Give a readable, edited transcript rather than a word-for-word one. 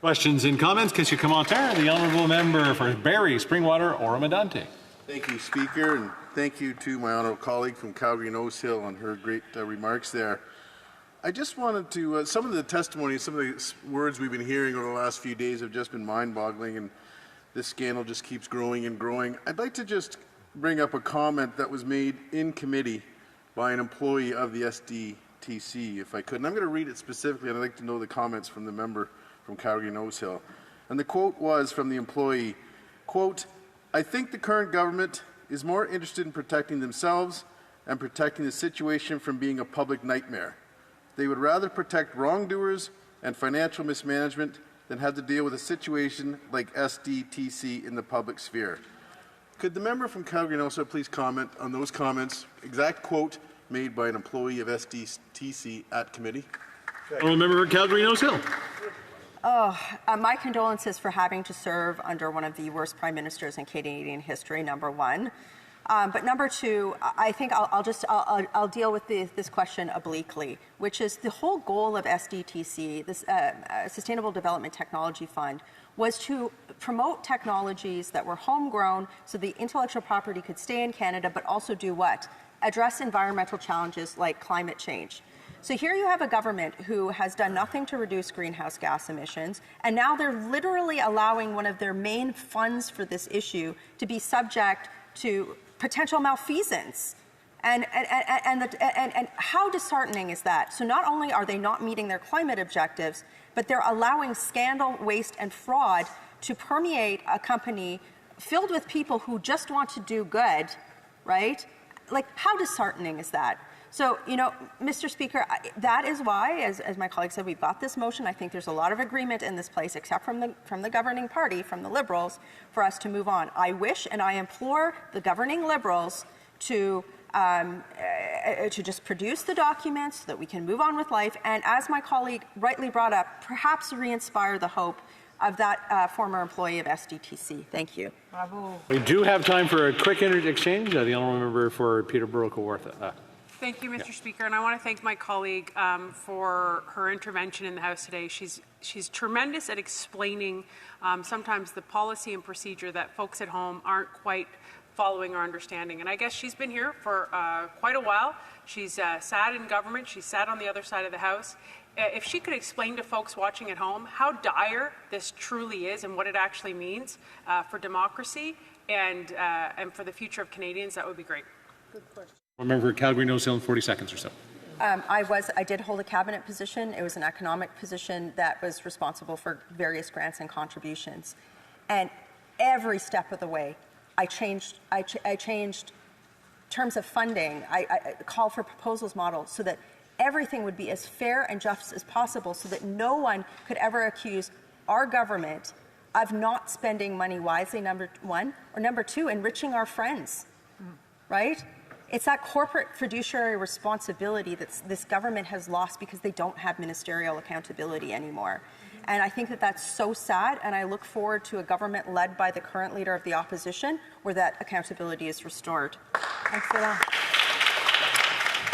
Questions and comments? Question commentaire. The honourable member for Barrie, Springwater, Oromadante. Thank you, Speaker, and thank you to my honourable colleague from Calgary and Nose Hill on her great remarks there. I just wanted to, some of the testimony, some of the words we've been hearing over the last few days have just been mind-boggling, and this scandal just keeps growing and growing. I'd like to just bring up a comment that was made in committee by an employee of the SDTC, if I could. And I'm going to read it specifically, and I'd like to know the comments from the member from Calgary and Nose Hill. And the quote was from the employee, quote, "I think the current government is more interested in protecting themselves and protecting the situation from being a public nightmare. They would rather protect wrongdoers and financial mismanagement than have to deal with a situation like SDTC in the public sphere." Could the member from Calgary and Nose Hill please comment on those comments, exact quote made by an employee of SDTC at committee? Honourable member for Calgary Nose Hill. My condolences for having to serve under one of the worst prime ministers in Canadian history, number one. But number two, I think I'll deal with this question obliquely, which is the whole goal of SDTC, this Sustainable Development Technology Fund, was to promote technologies that were homegrown so the intellectual property could stay in Canada, but also do what? Address environmental challenges like climate change. So here you have a government who has done nothing to reduce greenhouse gas emissions, and now they're literally allowing one of their main funds for this issue to be subject to potential malfeasance. And how disheartening is that? So not only are they not meeting their climate objectives, but they're allowing scandal, waste, and fraud to permeate a company filled with people who just want to do good, right? Like, how disheartening is that? So, you know, Mr. Speaker, that is why, as my colleague said, we've got this motion. I think there's a lot of agreement in this place, except from the governing party, from the Liberals, for us to move on. I wish and I implore the governing Liberals to just produce the documents so that we can move on with life, and as my colleague rightly brought up, perhaps re-inspire the hope of that former employee of SDTC. Thank you. Bravo. We do have time for a quick exchange. The honourable member for Peterborough-Kawartha. Thank you, Mr. Speaker, and I want to thank my colleague for her intervention in the House today. She's tremendous at explaining sometimes the policy and procedure that folks at home aren't quite following or understanding. And I guess she's been here for quite a while. She's sat in government. She's sat on the other side of the House. If she could explain to folks watching at home how dire this truly is and what it actually means for democracy and for the future of Canadians, that would be great. Good question. Member for Calgary Nose Hill in 40 seconds or so. I did hold a cabinet position. It was an economic position that was responsible for various grants and contributions. And every step of the way, I changed terms of funding. I called for proposals model so that everything would be as fair and just as possible, so that no one could ever accuse our government of not spending money wisely, number one, or number two, enriching our friends, right? It's that corporate fiduciary responsibility that this government has lost because they don't have ministerial accountability anymore. And I think that that's so sad, and I look forward to a government led by the current leader of the opposition where that accountability is restored. Excellent.